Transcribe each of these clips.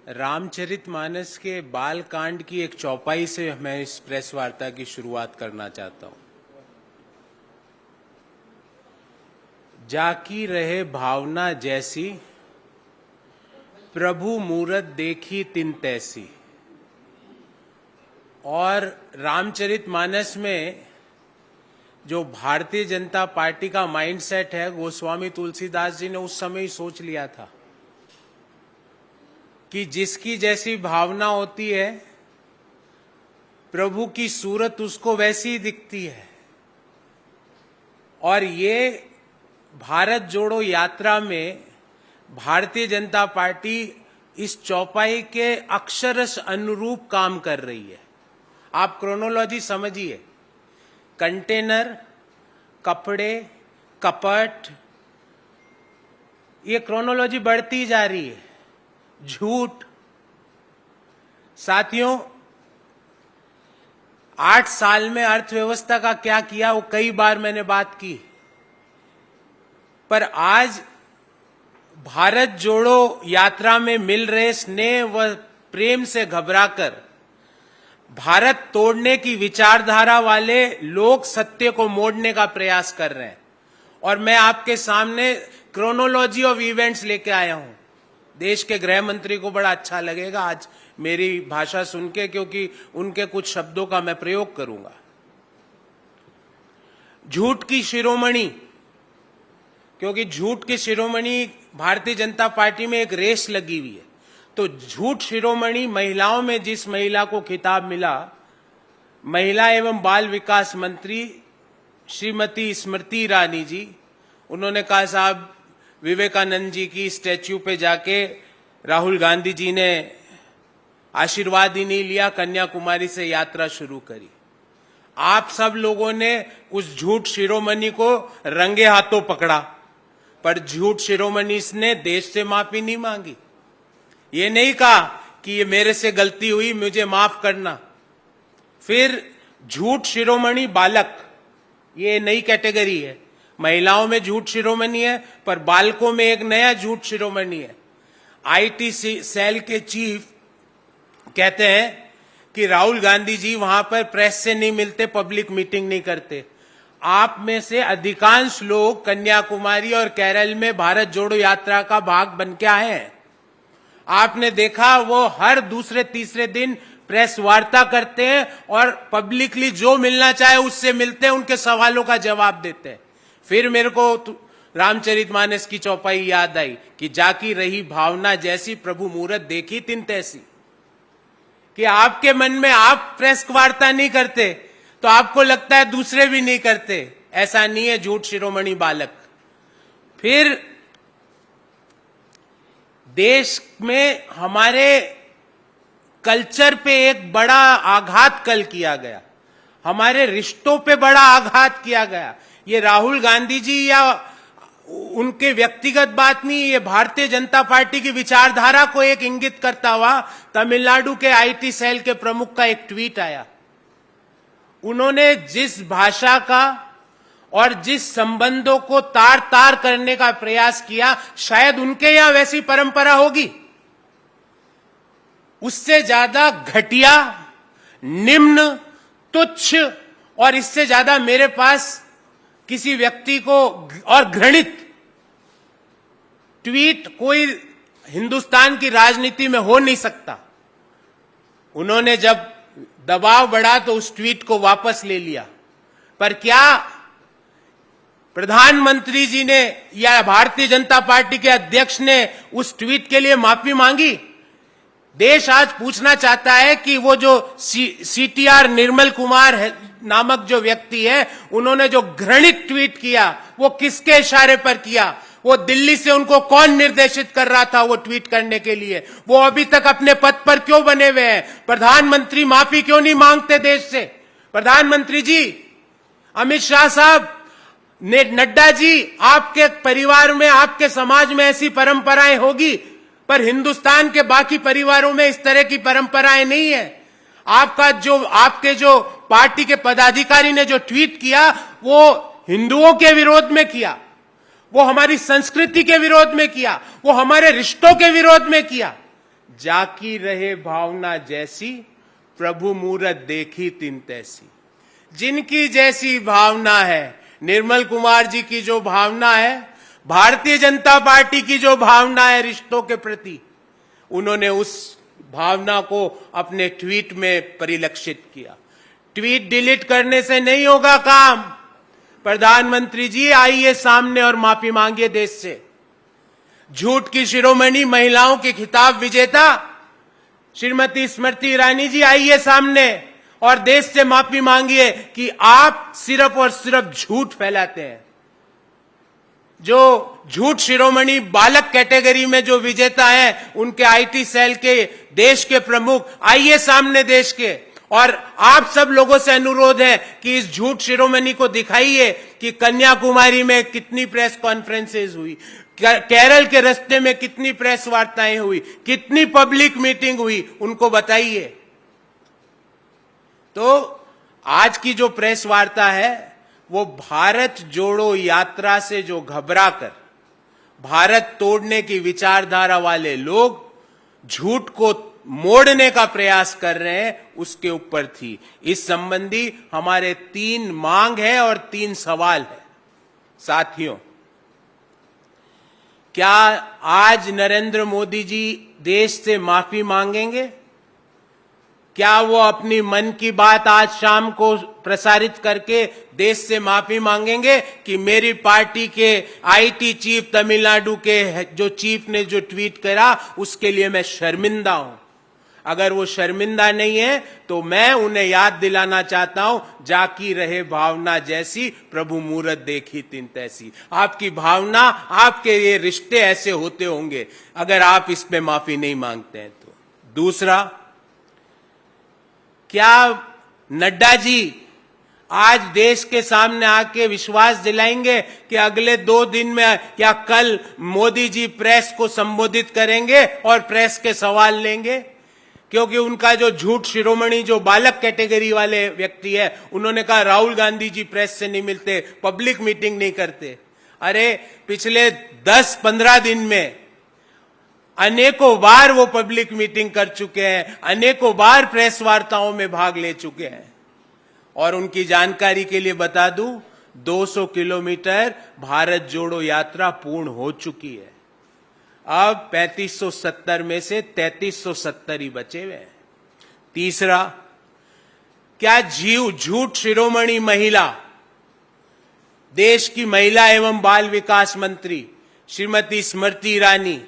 रामचरितमानस के बाल कांड की एक चौपाई से मैं इस प्रेस वार्ता की शुरुआत करना चाहता हूं। जाकी रहे भावना जैसी, प्रभु मूरत देखी तिन तैसी। और रामचरितमानस में जो भारतीय जनता पार्टी का माइंडसेट है, गोस्वामी तुलसीदास जी ने उस समय ही सोच लिया था कि जिसकी जैसी भावना होती है, प्रभु की सूरत उसको वैसी ही दिखती है। और ये भारत जोड़ो यात्रा में भारतीय जनता पार्टी इस चौपाई के अक्षरश अनुरूप काम कर रही है। आप क्रोनोलॉजी समझिए। कंटेनर, कपड़े, कपट, ये क्रोनोलॉजी बढ़ती जा रही है। झूठ। साथियों, 8 साल में अर्थव्यवस्था का क्या किया वो कई बार मैंने बात की, पर आज भारत जोड़ो यात्रा में मिल रहे स्नेह व प्रेम से घबराकर भारत तोड़ने की विचारधारा वाले लोग सत्य को मोड़ने का प्रयास कर रहे हैं। और मैं आपके सामने क्रोनोलॉजी ऑफ इवेंट्स लेके आया हूं। देश के गृह मंत्री को बड़ा अच्छा लगेगा आज मेरी भाषा सुन के, क्योंकि उनके कुछ शब्दों का मैं प्रयोग करूंगा। झूठ की शिरोमणि, क्योंकि झूठ की शिरोमणि भारतीय जनता पार्टी में एक रेस लगी हुई है। तो झूठ शिरोमणि महिलाओं में जिस महिला को खिताब मिला, महिला एवं बाल विकास मंत्री श्रीमती स्मृति ईरानी जी, उन्होंने कहा साहब विवेकानंद जी की स्टैच्यू पे जाके राहुल गांधी जी ने आशीर्वाद ही नहीं लिया, कन्याकुमारी से यात्रा शुरू करी। आप सब लोगों ने उस झूठ शिरोमणि को रंगे हाथों पकड़ा, पर झूठ शिरोमणि ने देश से माफी नहीं मांगी। ये नहीं कहा कि ये मेरे से गलती हुई, मुझे माफ करना। फिर झूठ शिरोमणि बालक, ये नई कैटेगरी है। महिलाओं में झूठ शिरोमणि है, पर बालकों में एक नया झूठ शिरोमणि है। आईटी सेल के चीफ कहते हैं कि राहुल गांधी जी वहां पर प्रेस से नहीं मिलते, पब्लिक मीटिंग नहीं करते। आप में से अधिकांश लोग कन्याकुमारी और केरल में भारत जोड़ो यात्रा का भाग बन के आए हैं। आपने देखा वो हर दूसरे तीसरे दिन प्रेस वार्ता करते हैं और पब्लिकली जो मिलना चाहे उससे मिलते हैं, उनके सवालों का जवाब देते हैं। फिर मेरे को रामचरितमानस की चौपाई याद आई कि जाकी रही भावना जैसी, प्रभु मूरत देखी तिन तैसी। कि आपके मन में आप प्रेस वार्ता नहीं करते तो आपको लगता है दूसरे भी नहीं करते। ऐसा नहीं है, झूठ शिरोमणि बालक। फिर देश में हमारे कल्चर पे एक बड़ा आघात कल किया गया, हमारे रिश्तों पे बड़ा आघात किया गया। ये राहुल गांधी जी या उनके व्यक्तिगत बात नहीं, ये भारतीय जनता पार्टी की विचारधारा को एक इंगित करता हुआ तमिलनाडु के आईटी सेल के प्रमुख का एक ट्वीट आया। उन्होंने जिस भाषा का और जिस संबंधों को तार तार करने का प्रयास किया, शायद उनके यहां वैसी परंपरा होगी। उससे ज्यादा घटिया, निम्न, तुच्छ और इससे ज्यादा मेरे पास किसी व्यक्ति को और घृणित ट्वीट कोई हिंदुस्तान की राजनीति में हो नहीं सकता। उन्होंने जब दबाव बढ़ा तो उस ट्वीट को वापस ले लिया, पर क्या प्रधानमंत्री जी ने या भारतीय जनता पार्टी के अध्यक्ष ने उस ट्वीट के लिए माफी मांगी? देश आज पूछना चाहता है कि वो जो सीटीआर निर्मल कुमार नामक जो व्यक्ति है, उन्होंने जो घृणित ट्वीट किया वो किसके इशारे पर किया? वो दिल्ली से उनको कौन निर्देशित कर रहा था वो ट्वीट करने के लिए? वो अभी तक अपने पद पर क्यों बने हुए हैं? प्रधानमंत्री माफी क्यों नहीं मांगते देश से? प्रधानमंत्री जी, अमित शाह साहब, नड्डा जी, आपके परिवार में, आपके समाज में ऐसी परंपराएं होगी, पर हिंदुस्तान के बाकी परिवारों में इस तरह की परंपराएं नहीं है। आपके जो पार्टी के पदाधिकारी ने जो ट्वीट किया वो हिंदुओं के विरोध में किया, वो हमारी संस्कृति के विरोध में किया, वो हमारे रिश्तों के विरोध में किया। जाकी रहे भावना जैसी, प्रभु मूरत देखी तिन तैसी। जिनकी जैसी भावना है, निर्मल कुमार जी की जो भावना है, भारतीय जनता पार्टी की जो भावना है रिश्तों के प्रति, उन्होंने उस भावना को अपने ट्वीट में परिलक्षित किया। ट्वीट डिलीट करने से नहीं होगा काम। प्रधानमंत्री जी आइए सामने और माफी मांगिए देश से। झूठ की शिरोमणि, महिलाओं की खिताब विजेता श्रीमती स्मृति ईरानी जी आइए सामने और देश से माफी मांगिए कि आप सिर्फ और सिर्फ झूठ फैलाते हैं। जो झूठ शिरोमणि बालक कैटेगरी में जो विजेता हैं, उनके आईटी सेल के देश के प्रमुख आइए सामने देश के, और आप सब लोगों से अनुरोध है कि इस झूठ शिरोमणि को दिखाइए कि कन्याकुमारी में कितनी प्रेस कॉन्फ्रेंसेज हुई, केरल के रास्ते में कितनी प्रेस वार्ताएं हुई, कितनी पब्लिक मीटिंग हुई, उनको बताइए। तो आज की जो प्रेस वार्ता है वो भारत जोड़ो यात्रा से जो घबराकर भारत तोड़ने की विचारधारा वाले लोग झूठ को मोड़ने का प्रयास कर रहे हैं, उसके ऊपर थी। इस संबंधी हमारे 3 मांग है और 3 सवाल है। साथियों, क्या आज नरेंद्र मोदी जी देश से माफी मांगेंगे? क्या वो अपनी मन की बात आज शाम को प्रसारित करके देश से माफी मांगेंगे कि मेरी पार्टी के आईटी चीफ तमिलनाडु के जो चीफ ने जो ट्वीट करा उसके लिए मैं शर्मिंदा हूं? अगर वो शर्मिंदा नहीं है तो मैं उन्हें याद दिलाना चाहता हूं, जाकी रहे भावना जैसी, प्रभु मूरत देखी तिन तैसी। आपकी भावना, आपके ये रिश्ते ऐसे होते होंगे अगर आप इस पे माफी नहीं मांगते हैं तो। दूसरा, क्या नड्डा जी आज देश के सामने आके विश्वास दिलाएंगे कि अगले 2 दिन में या कल मोदी जी प्रेस को संबोधित करेंगे और प्रेस के सवाल लेंगे? क्योंकि उनका जो झूठ शिरोमणि, जो बालक कैटेगरी वाले व्यक्ति है, उन्होंने कहा राहुल गांधी जी प्रेस से नहीं मिलते, पब्लिक मीटिंग नहीं करते। अरे पिछले 10-15 दिन में अनेकों बार वो पब्लिक मीटिंग कर चुके हैं, अनेकों बार प्रेस वार्ताओं में भाग ले चुके हैं। और उनकी जानकारी के लिए बता दूं, 200 किलोमीटर भारत जोड़ो यात्रा पूर्ण हो चुकी है। अब 3570 में से 3370 ही बचे हुए हैं। तीसरा, क्या झूठ शिरोमणि महिला, देश की महिला एवं बाल विकास मंत्री श्रीमती स्मृति ईरानी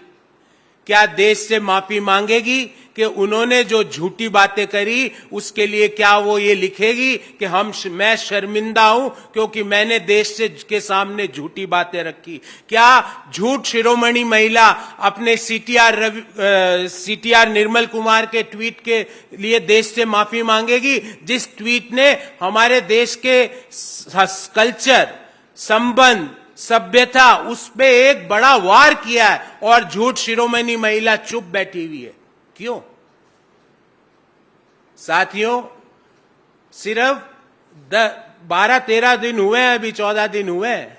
क्या देश से माफी मांगेगी कि उन्होंने जो झूठी बातें करी उसके लिए? क्या वो ये लिखेगी कि मैं शर्मिंदा हूं क्योंकि मैंने देश के सामने झूठी बातें रखी? क्या झूठ शिरोमणि महिला अपने सीटीआर निर्मल कुमार के ट्वीट के लिए देश से माफी मांगेगी, जिस ट्वीट ने हमारे देश के कल्चर, संबंध, सभ्यता, उस पे एक बड़ा वार किया है, और झूठ शिरोमणि महिला चुप बैठी हुई है? क्यों? साथियों, सिर्फ 12-13 दिन हुए हैं, अभी 14 दिन हुए हैं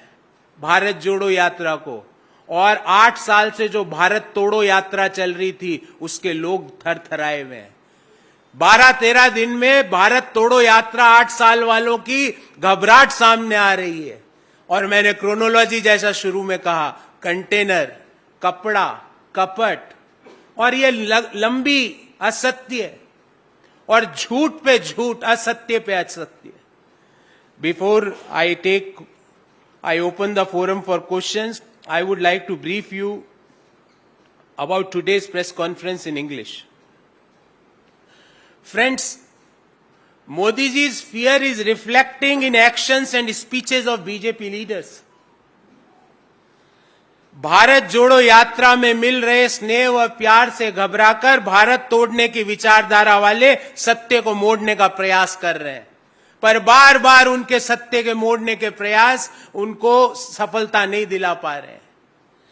भारत जोड़ो यात्रा को, और 8 साल से जो भारत तोड़ो यात्रा चल रही थी उसके लोग थरथराए हुए हैं। 12-13 दिन में भारत तोड़ो यात्रा 8 साल वालों की घबराहट सामने आ रही है। और मैंने क्रोनोलॉजी जैसा शुरू में कहा, कंटेनर, कपड़ा, कपट, और ये लंबी असत्य और झूठ पे झूठ, असत्य पे असत्य। Before I open the forum for questions, I would like to brief you about today's press conference in English. Friends, Modi ji's fear is reflecting in actions and speeches of BJP leaders. Bharat जोड़ो यात्रा में मिल रहे स्नेह व प्यार से घबराकर भारत तोड़ने की विचारधारा वाले सत्य को मोड़ने का प्रयास कर रहे हैं, पर बार बार उनके सत्य के मोड़ने के प्रयास उनको सफलता नहीं दिला पा रहे हैं।